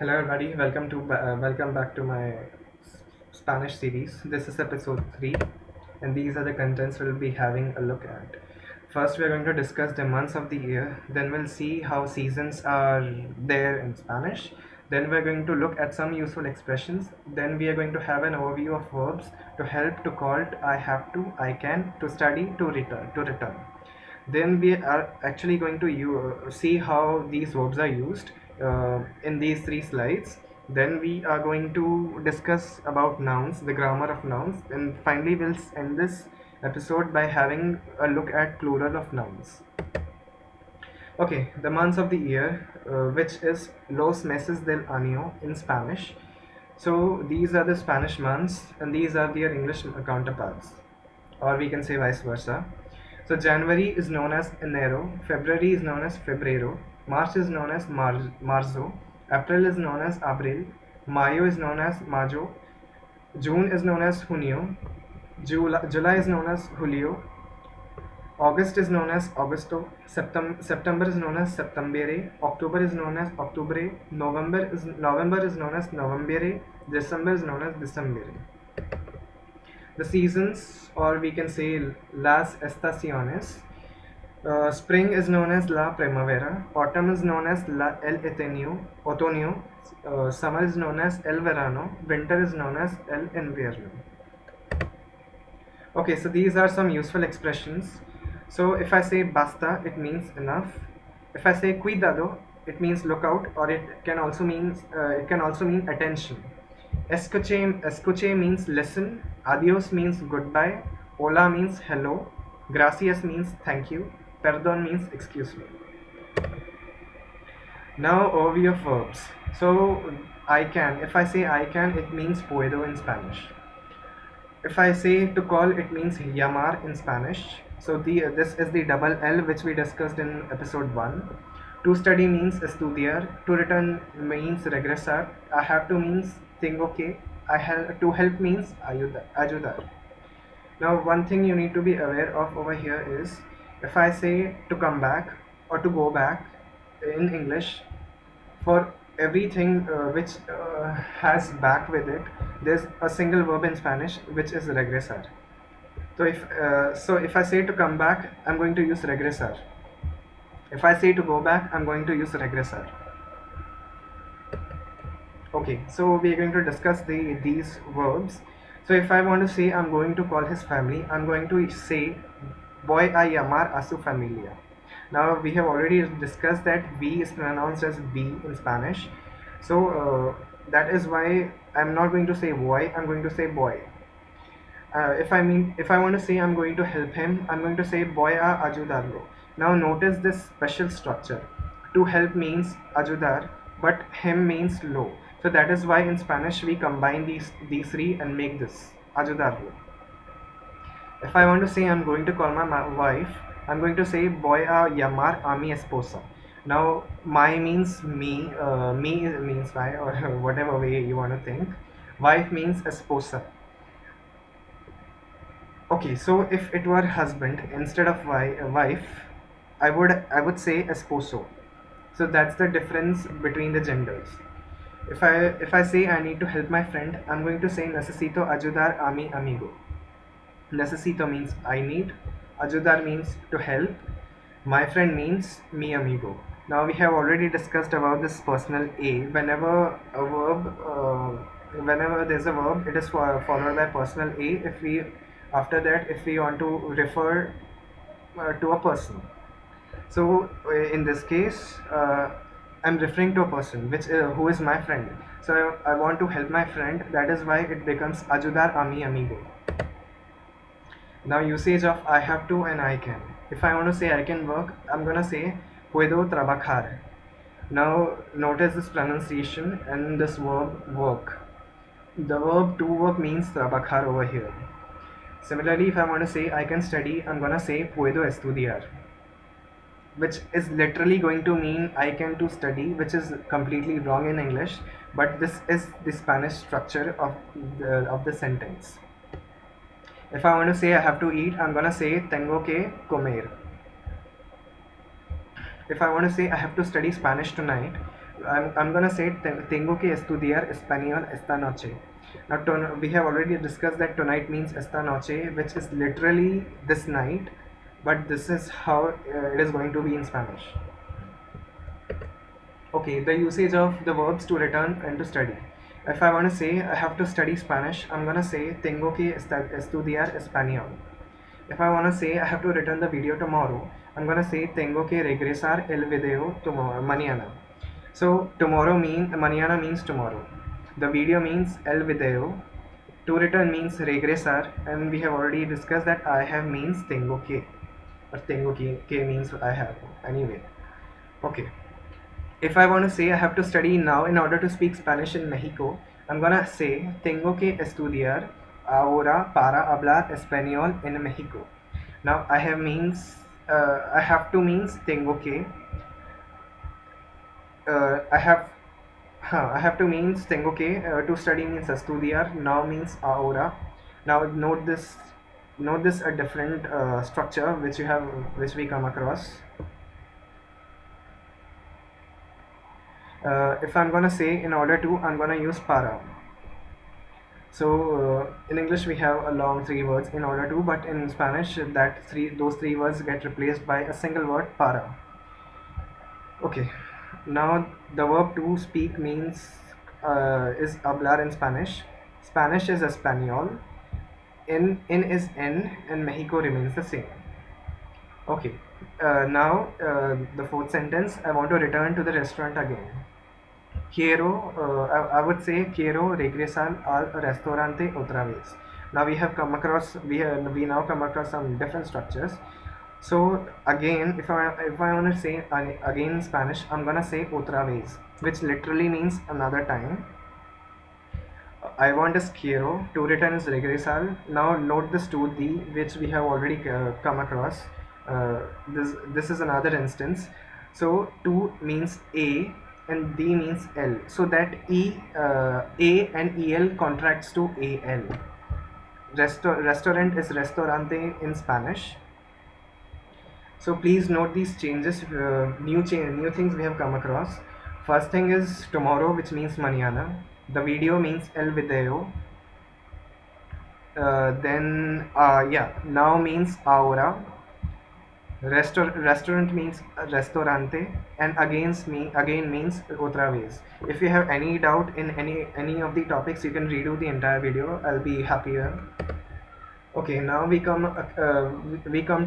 Hello everybody, welcome back to my Spanish series. This is episode 3 and these are the contents we'll be having a look at. First we are going to discuss the months of the year, then we'll see how seasons are there in Spanish. Then we're going to look at some useful expressions. Then we are going to have an overview of verbs to help to call I have to, I can, to study, to return. Then we are actually going to see how these verbs are used in these three slides. Then we are going to discuss about nouns, the grammar of nouns, and finally we'll end this episode by having a look at plural of nouns. Okay, the months of the year, which is Los Meses del Año in Spanish. So these are the Spanish months and these are their English counterparts, or we can say vice versa. So January is known as Enero, February is known as Febrero, March is known as Marzo, April is known as Abril, Mayo is known as Mayo, June is known as Junio, July is known as Julio, August is known as Augusto, September is known as Septembere, October is known as Octubre, November is known as Novembere, December is known as Decembere. The seasons, or we can say las estaciones. Spring is known as la primavera, autumn is known as el otoño, summer is known as el verano, winter is known as el invierno. Okay, so these are some useful expressions. So if I say basta, it means enough. If I say cuidado, it means look out, or it can also mean attention. Escuche means listen. Adios means goodbye. Hola means hello. Gracias means thank you. Perdón means excuse me. Now overview of verbs. So I can. If I say I can, it means puedo in Spanish. If I say to call, it means llamar in Spanish. So this is the double L which we discussed in episode 1. To study means estudiar. To return means regresar. I have to means tengo que. To help means ayudar. Now one thing you need to be aware of over here is if I say to come back or to go back in English, for everything which has back with it, there's a single verb in Spanish which is regresar. So if I say to come back, I'm going to use regresar. If I say to go back, I'm going to use regresar. Okay, so we are going to discuss these verbs. So if I want to say I'm going to call his family, I'm going to say voy a llamar a su familia. Now we have already discussed that V is pronounced as B in Spanish. So that is why I'm not going to say voy, I'm going to say boy. If I want to say I'm going to help him, I'm going to say voy a ayudarlo. Now notice this special structure. To help means ayudar, but him means lo. So that is why in Spanish we combine these three and make this ayudarlo. If I want to say I'm going to call my wife, I'm going to say voy a llamar a mi esposa. Now my means me, me means my, or whatever way you want to think. Wife means esposa. Okay, so if it were husband instead of wife, I would say esposo. So that's the difference between the genders. If I say I need to help my friend, I'm going to say necesito ayudar a mi amigo. Necesito means I need, ayudar means to help, my friend means mi amigo. Now we have already discussed about this personal a. Whenever there's a verb, it is followed by personal a. If we want to refer to a person. So in this case, I'm referring to a person who is my friend. So I want to help my friend. That is why it becomes ayudar a mi amigo. Now usage of I have to and I can. If I want to say I can work, I'm gonna say puedo trabajar. Now notice this pronunciation and this verb work. The verb to work means trabajar over here. Similarly, if I want to say I can study, I'm gonna say puedo estudiar, which is literally going to mean I can to study, which is completely wrong in English, but this is the Spanish structure of the sentence. If I want to say I have to eat, I'm gonna say tengo que comer. If I want to say I have to study Spanish tonight, I'm gonna say tengo que estudiar español esta noche. Now we have already discussed that tonight means esta noche, which is literally this night, but this is how it is going to be in Spanish. Okay, the usage of the verbs to return and to study. If I want to say I have to study Spanish, I'm gonna say tengo que estudiar español. If I want to say I have to return the video tomorrow, I'm gonna say tengo que regresar el video tomorrow, mañana. So tomorrow mañana means tomorrow. The video means el video. To return means regresar, and we have already discussed that I have means tengo que, or tengo que means I have. Anyway, okay. If I want to say I have to study now in order to speak Spanish in Mexico, I'm gonna say tengo que estudiar ahora para hablar español en Mexico. Now I have means I have to means tengo que. I have to means tengo que. To study means estudiar. Now means ahora. Now note this a different structure which we come across. If I'm gonna say in order to, I'm gonna use para. So in English we have a long three words in order to, but in Spanish those three words get replaced by a single word para. Okay, now the verb to speak means is hablar in Spanish. Spanish is español. In is en, and Mexico remains the same. Okay, now the fourth sentence. I want to return to the restaurant again. I would say quiero regresar al restaurante otra vez. Now we now come across some different structures. So again, if I want to say again in Spanish, I'm gonna say otra vez, which literally means another time. I want is quiero. To return is regresar. Now note this to the, which we have already come across. This is another instance. So to means a and D means L, so that A and EL contracts to AL. Restaurant is restaurante in Spanish. So please note these changes, new things we have come across. First thing is tomorrow, which means mañana. The video means el video. Now means ahora. Restaurant means restaurante, and again means otra vez. If you have any doubt in any of the topics, you can redo the entire video. I'll be happier. Okay, now we come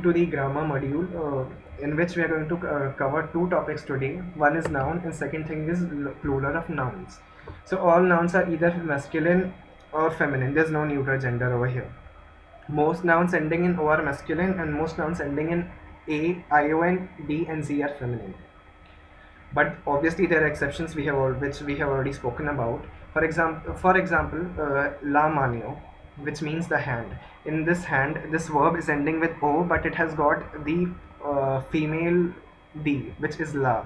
to the grammar module, in which we are going to cover two topics today. One is noun, and second thing is plural of nouns. So all nouns are either masculine or feminine. There's no neuter gender over here. Most nouns ending in O are masculine, and most nouns ending in A, ION, D, and Z are feminine. But obviously there are exceptions which we have already spoken about. For example, la mano, which means the hand. In this hand, this verb is ending with O, but it has got the female D, which is la.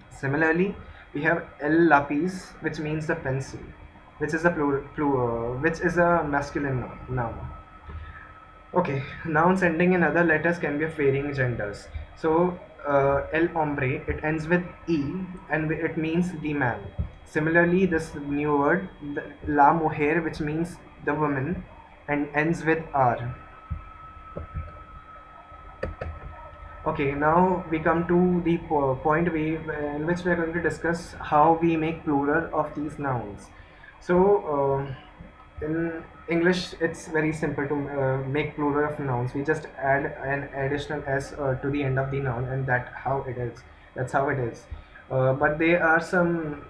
Similarly, we have el lapis, which means the pencil, which is a which is a masculine noun. Okay, nouns ending in other letters can be of varying genders. So el hombre, it ends with E and it means the man. Similarly, this new word, la mujer, which means the woman, and ends with R. Okay, now we come to the point in which we are going to discuss how we make plural of these nouns. So in English, it's very simple to make plural of nouns. We just add an additional s to the end of the noun, and that's how it is. But there are some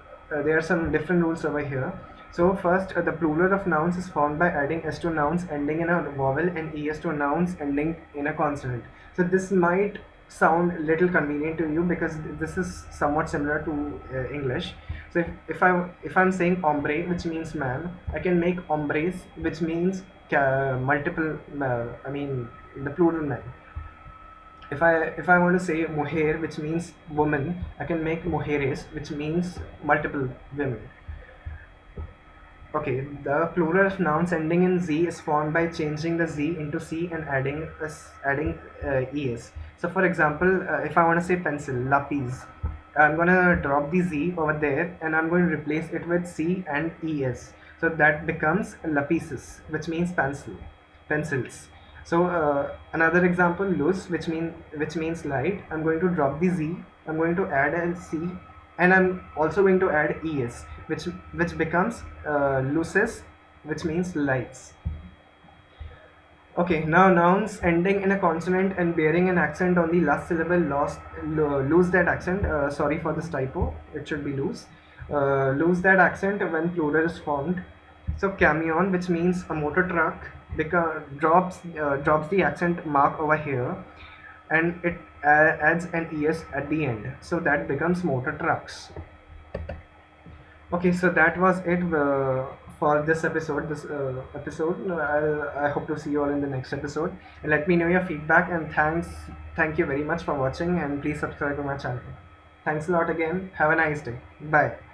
different rules over here. So first, the plural of nouns is formed by adding s to nouns ending in a vowel and es to nouns ending in a consonant. So this might sound little convenient to you because this is somewhat similar to English. So if I'm saying hombre, which means man, I can make hombres, which means multiple. The plural man. If I want to say mujer, which means woman, I can make mujeres, which means multiple women. Okay, the plural of nouns ending in Z is formed by changing the Z into C and adding es. So for example, if I want to say pencil, lapis, I'm gonna drop the Z over there and I'm going to replace it with C and ES. So that becomes lapises, which means pencils. So another example, luz, which means light. I'm going to drop the Z. I'm going to add a C, and I'm also going to add ES, which becomes luces, which means lights. Okay, now nouns ending in a consonant and bearing an accent on the last syllable lose that accent. Sorry for this typo. It should be lose. Lose that accent when plural is formed. So camion, which means a motor truck, drops the accent mark over here, and it adds an es at the end. So that becomes motor trucks. Okay, so that was it for this episode. I hope to see you all in the next episode. And let me know your feedback. And thank you very much for watching. And please subscribe to my channel. Thanks a lot again. Have a nice day. Bye.